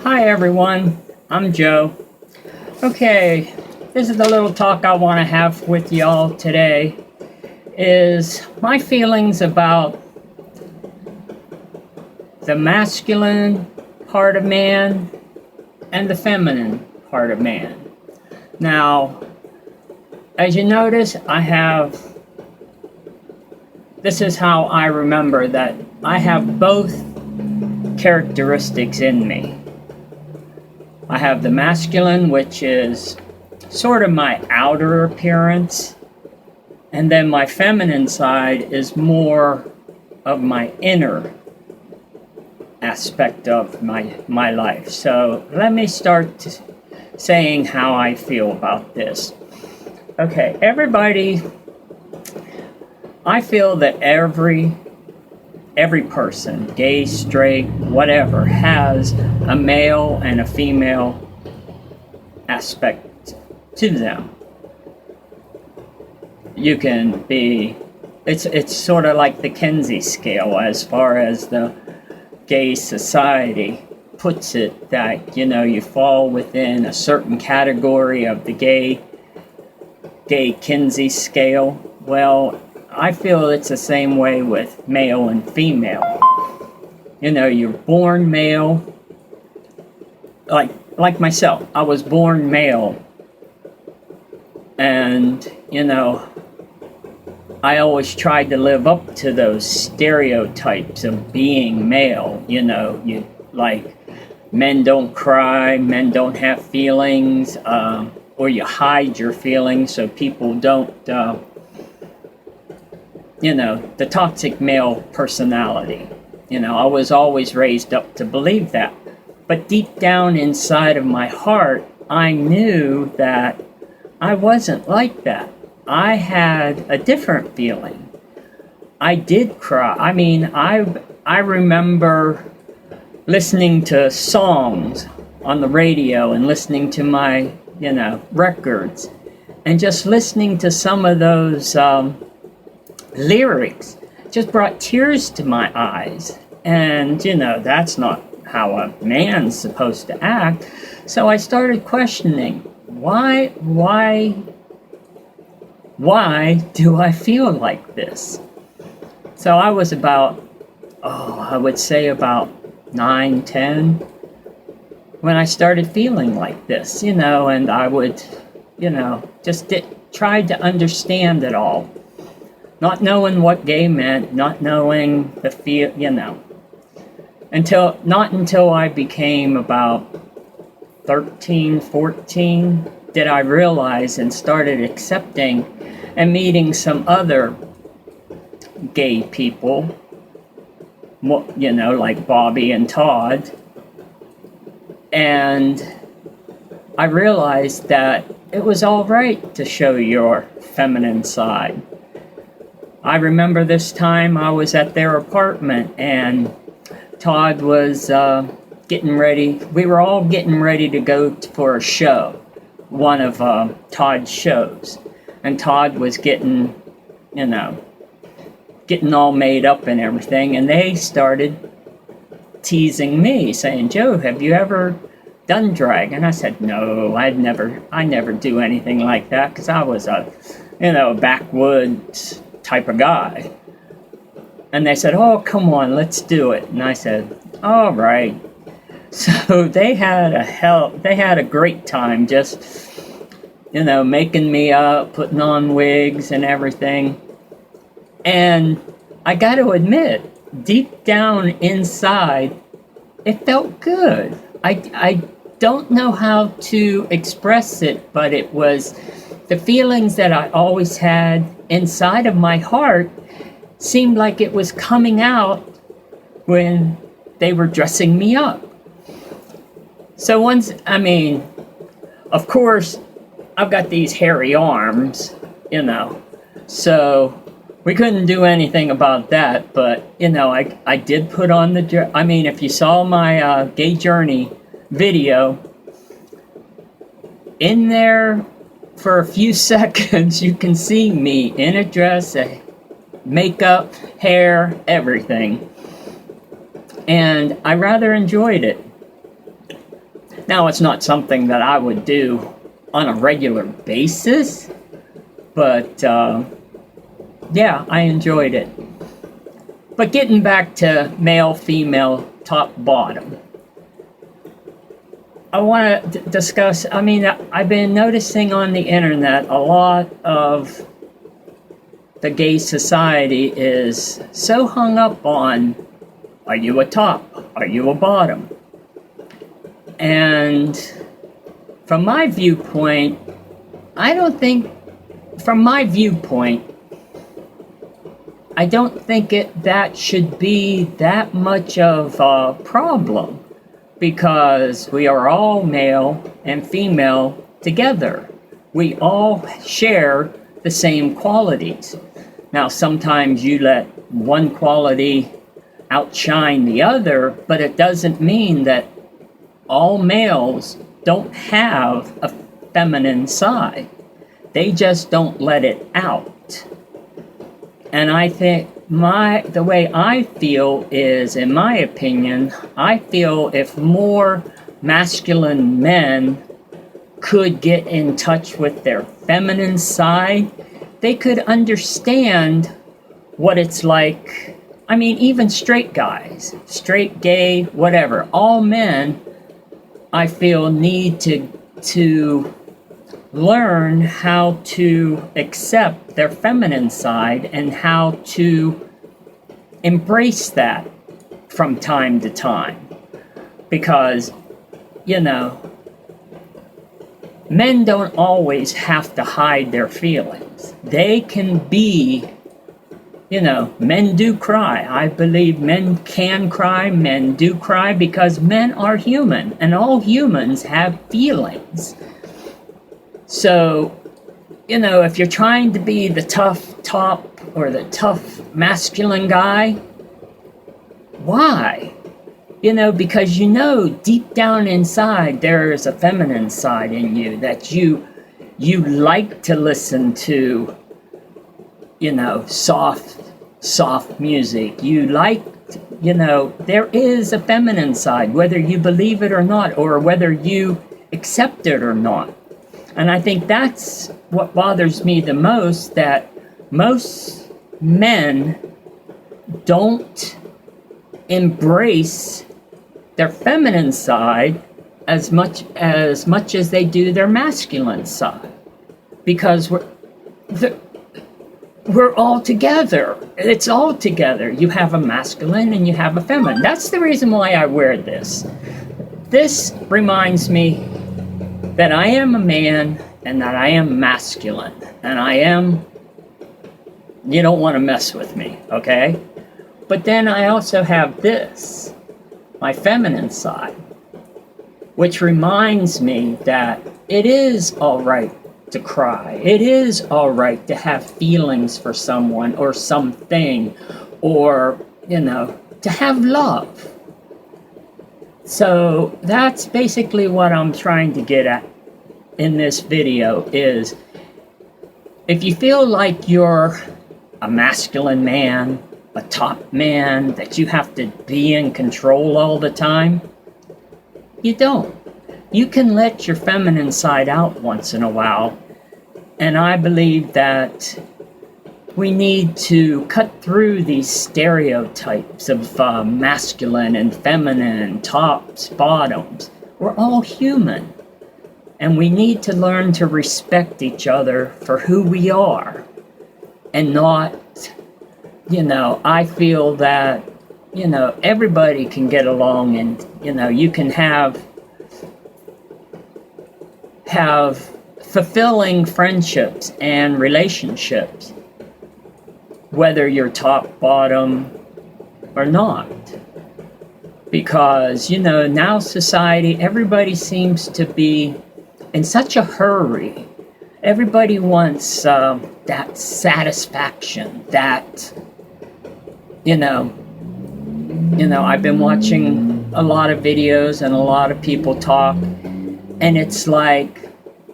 Hi everyone, I'm Joe. Okay, this is the little talk I want to have with y'all today is my feelings about the masculine part of man and the feminine part of man. Now, as you notice, this is how I remember that I have both characteristics in me. I have the masculine, which is sort of my outer appearance, and then my feminine side is more of my inner aspect of my life. So let me start saying how I feel about this. Okay, everybody, I feel that every person, gay, straight, whatever, has a male and a female aspect to them. You can be, it's sort of like the Kinsey scale as far as the gay society puts it, that, you know, you fall within a certain category of the gay Kinsey scale. Well, I feel it's the same way with male and female. You know, you're born male, like myself. I was born male, and, you know, I always tried to live up to those stereotypes of being male. You know, men don't cry, men don't have feelings, or you hide your feelings so people don't, you know, the toxic male personality. You know, I was always raised up to believe that. But deep down inside of my heart, I knew that I wasn't like that. I had a different feeling. I did cry. I mean, I remember listening to songs on the radio and listening to my, you know, records, and just listening to some of those lyrics just brought tears to my eyes. And, you know, that's not how a man's supposed to act. So I started questioning, why do I feel like this? So I was about, I would say about 9, 10 when I started feeling like this, you know, and I would, you know, tried to understand it all. Not knowing what gay meant, not knowing the feel, you know, not until I became about 13, 14, did I realize and started accepting and meeting some other gay people, you know, like Bobby and Todd. And I realized that it was all right to show your feminine side. I remember this time I was at their apartment and Todd was getting ready. We were all getting ready to go for a show, one of Todd's shows. And Todd was getting, you know, getting all made up and everything. And they started teasing me, saying, "Joe, have you ever done drag?" And I said, "No, I never do anything like that," because I was a, you know, backwoods type of guy. And they said, "Oh, come on, let's do it." And I said, "All right." So they had a great time, just, you know, making me up, putting on wigs and everything. And I got to admit, deep down inside, it felt good. I don't know how to express it, but it was the feelings that I always had inside of my heart seemed like it was coming out when they were dressing me up. So of course, I've got these hairy arms, you know, so we couldn't do anything about that. But, you know, I did put on if you saw my Gay Journey video, in there for a few seconds, you can see me in a dress, makeup, hair, everything. And I rather enjoyed it. Now, it's not something that I would do on a regular basis, but yeah, I enjoyed it. But getting back to male, female, top, bottom, I want to discuss, I mean, I've been noticing on the internet a lot of the gay society is so hung up on, are you a top? Are you a bottom? And from my viewpoint, I don't think that should be that much of a problem, because we are all male and female together. We all share the same qualities. Now, sometimes you let one quality outshine the other, but it doesn't mean that all males don't have a feminine side. They just don't let it out. And I think the way I feel is, in my opinion, I feel if more masculine men could get in touch with their feminine side, they could understand what it's like. I mean, even straight guys, straight, gay, whatever, all men, I feel, need to learn how to accept their feminine side and how to embrace that from time to time. Because, you know, men don't always have to hide their feelings. They can be, you know, men do cry. I believe men can cry, men do cry, because men are human, and all humans have feelings. So, you know, if you're trying to be the tough top or the tough masculine guy, why? You know, because you know deep down inside there is a feminine side in you that you like to listen to, you know, soft music. You like, you know, there is a feminine side, whether you believe it or not, or whether you accept it or not. And I think that's what bothers me the most, that most men don't embrace their feminine side as much as they do their masculine side, because we're all together. It's all together. You have a masculine and you have a feminine. That's the reason why I wear this. This reminds me that I am a man and that I am masculine, and I am, you don't want to mess with me, okay? But then I also have this, my feminine side, which reminds me that it is all right to cry. It is all right to have feelings for someone or something, or, you know, to have love. So that's basically what I'm trying to get at in this video, is if you feel like you're a masculine man, a top man, that you have to be in control all the time, you don't. You can let your feminine side out once in a while. And I believe that we need to cut through these stereotypes of masculine and feminine, tops, bottoms. We're all human. And we need to learn to respect each other for who we are. And not, you know, I feel that, you know, everybody can get along, and, you know, you can have fulfilling friendships and relationships, whether you're top, bottom, or not. Because, you know, now society, everybody seems to be in such a hurry. Everybody wants that satisfaction, that, you know, I've been watching a lot of videos and a lot of people talk, and it's like,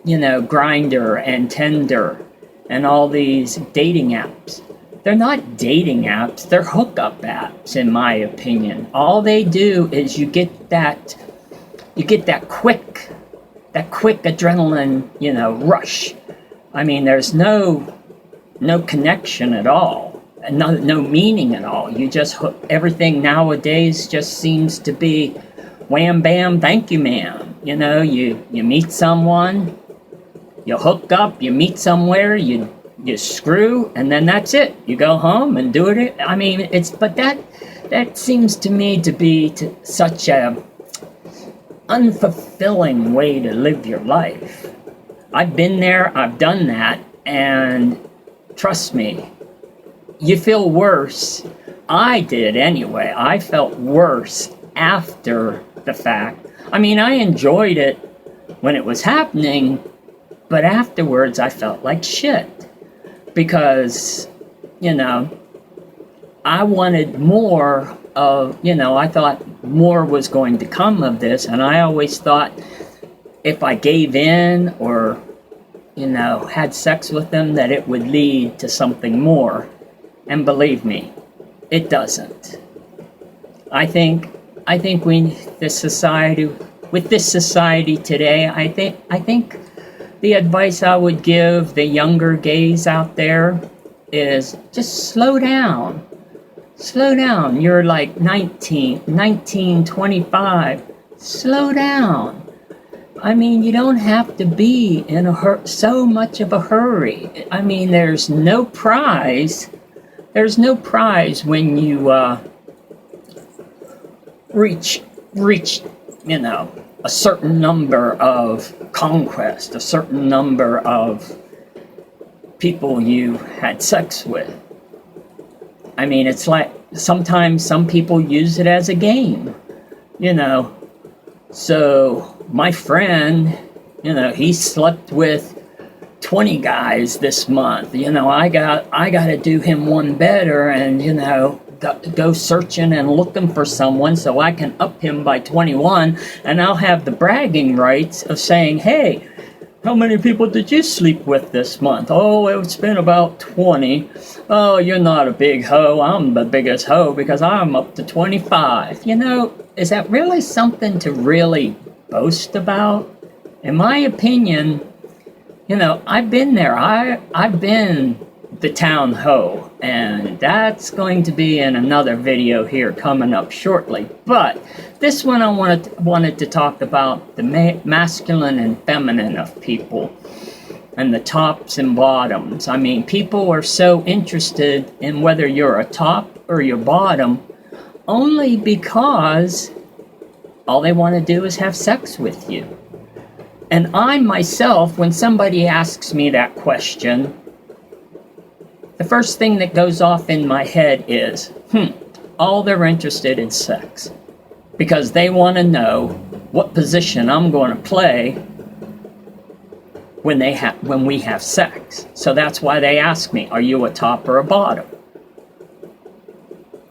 you know, Grindr and Tinder and all these dating apps. They're not dating apps, they're hookup apps, in my opinion. All they do is you get that you get that quick adrenaline, rush. I mean, there's no connection at all, and no meaning at all. You just everything nowadays just seems to be wham bam, thank you ma'am. You meet someone, you hook up, you meet somewhere, you screw, and then that's it. You go home and do it. I mean, but that seems to me to be such a unfulfilling way to live your life. I've been there, I've done that, and trust me, you feel worse. I did anyway. I felt worse after the fact. I mean, I enjoyed it when it was happening, but afterwards I felt like shit. Because, I wanted more of, I thought more was going to come of this, and I always thought if I gave in or, had sex with them, that it would lead to something more. And believe me, it doesn't. I think with this society today, I think the advice I would give the younger gays out there is just slow down. Slow down. You're like 19, 25. Slow down. I mean, you don't have to be in so much of a hurry. I mean, there's no prize. There's no prize when you reach, a certain number of conquest, a certain number of people you had sex with. I mean, it's like sometimes some people use it as a game, So my friend, he slept with 20 guys this month. I got to do him one better and, go searching and looking for someone so I can up him by 21, and I'll have the bragging rights of saying, hey, how many people did you sleep with this month? Oh, it's been about 20. Oh, you're not a big hoe. I'm the biggest hoe because I'm up to 25. Is that really something to really boast about? In my opinion, I've been there. I've been the town hoe, and that's going to be in another video here coming up shortly. But this one I wanted to talk about the masculine and feminine of people and the tops and bottoms. I mean, people are so interested in whether you're a top or your bottom only because all they want to do is have sex with you. And I myself, when somebody asks me that question, the first thing that goes off in my head is, all they're interested in sex. Because they want to know what position I'm going to play when we have sex. So that's why they ask me, are you a top or a bottom?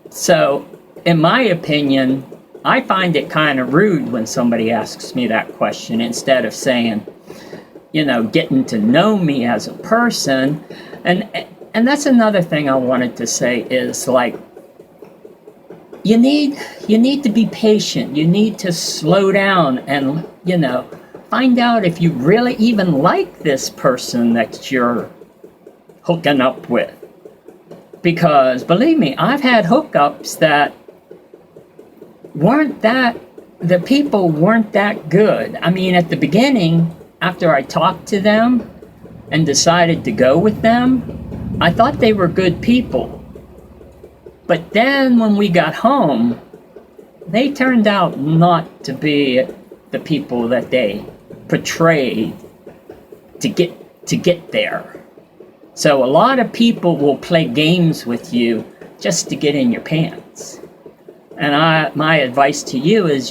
So, in my opinion, I find it kind of rude when somebody asks me that question instead of saying, getting to know me as a person. And that's another thing I wanted to say is, like, you need to be patient. You need to slow down and, find out if you really even like this person that you're hooking up with. Because, believe me, I've had hookups that the people weren't that good. I mean, at the beginning, after I talked to them and decided to go with them, I thought they were good people. But then when we got home, they turned out not to be the people that they portrayed to get there. So a lot of people will play games with you just to get in your pants. And my advice to you is,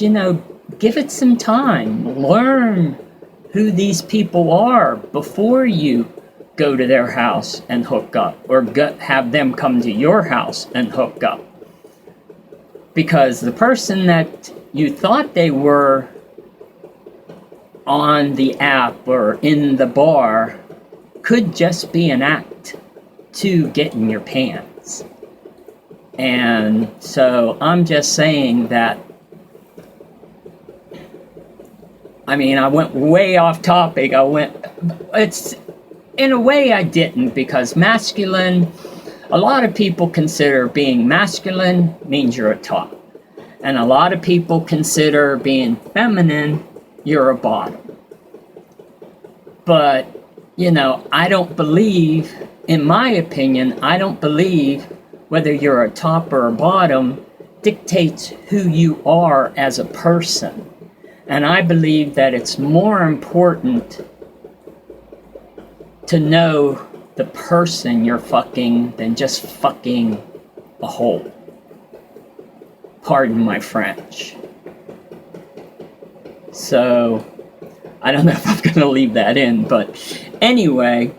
give it some time. Learn who these people are before you go to their house and hook up, or have them come to your house and hook up. Because the person that you thought they were on the app or in the bar could just be an act to get in your pants. And so I'm just saying that I mean, I went way off topic. It's, in a way I didn't, because masculine, a lot of people consider being masculine means you're a top. And a lot of people consider being feminine, you're a bottom. But, you know, I don't believe, in my opinion, I don't believe whether you're a top or a bottom dictates who you are as a person. And I believe that it's more important to know the person you're fucking than just fucking a hole. Pardon my French. So, I don't know if I'm gonna leave that in, but anyway,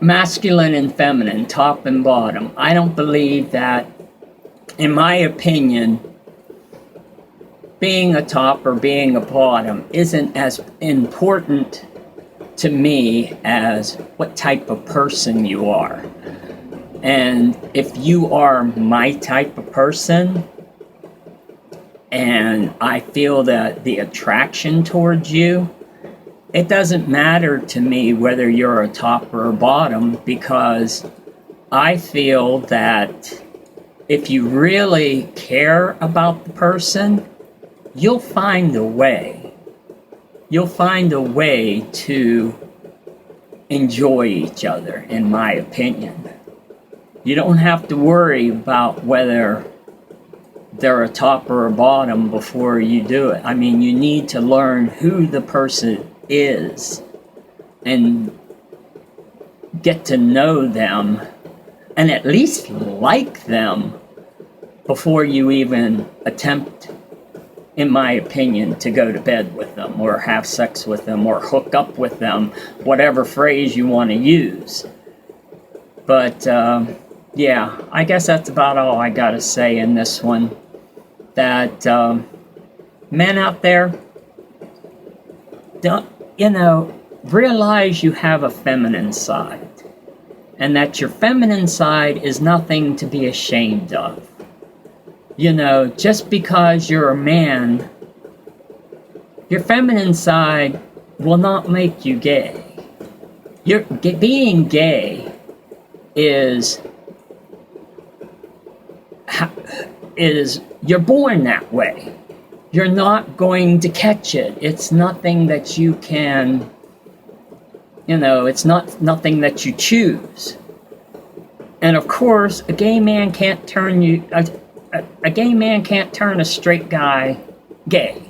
masculine and feminine, top and bottom. I don't believe that, in my opinion, being a top or being a bottom isn't as important to me as what type of person you are. And if you are my type of person, and I feel that the attraction towards you, it doesn't matter to me whether you're a top or a bottom, because I feel that if you really care about the person, you'll find a way. You'll find a way to enjoy each other, in my opinion. You don't have to worry about whether they're a top or a bottom before you do it. I mean, you need to learn who the person is and get to know them and at least like them before you even attempt, in my opinion, to go to bed with them or have sex with them or hook up with them, whatever phrase you want to use. But yeah, I guess that's about all I gotta say in this one. That men out there, don't, you know, realize you have a feminine side, and that your feminine side is nothing to be ashamed of. You know, just because you're a man, your feminine side will not make you gay. Being gay is you're born that way. You're not going to catch it. It's nothing that you can, you know, it's nothing that you choose. And of course, a gay man can't turn a gay man can't turn a straight guy gay.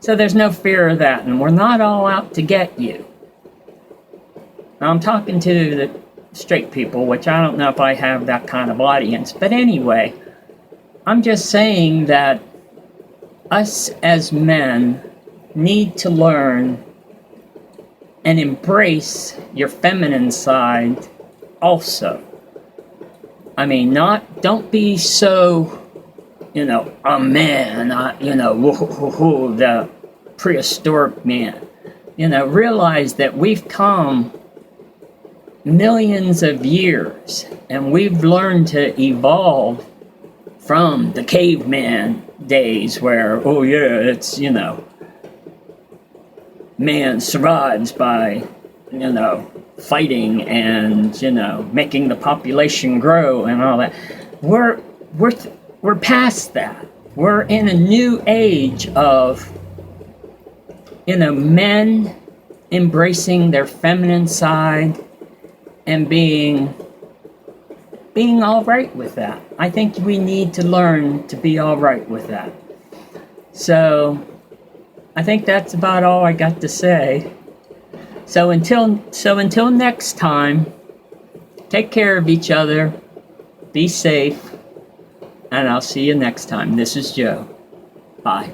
So there's no fear of that, and we're not all out to get you. Now, I'm talking to the straight people, which I don't know if I have that kind of audience, but anyway, I'm just saying that us as men need to learn and embrace your feminine side also. I mean, don't be so, you know, a man, you know, the prehistoric man. You know, realize that we've come millions of years and we've learned to evolve from the caveman days where, oh yeah, it's, you know, man survives by, you know, fighting and, you know, making the population grow and all that. We're past that. We're in a new age of, you know, men embracing their feminine side and being all right with that. I think we need to learn to be all right with that. So I think that's about all I got to say. So until next time, take care of each other, be safe, and I'll see you next time. This is Joe. Bye.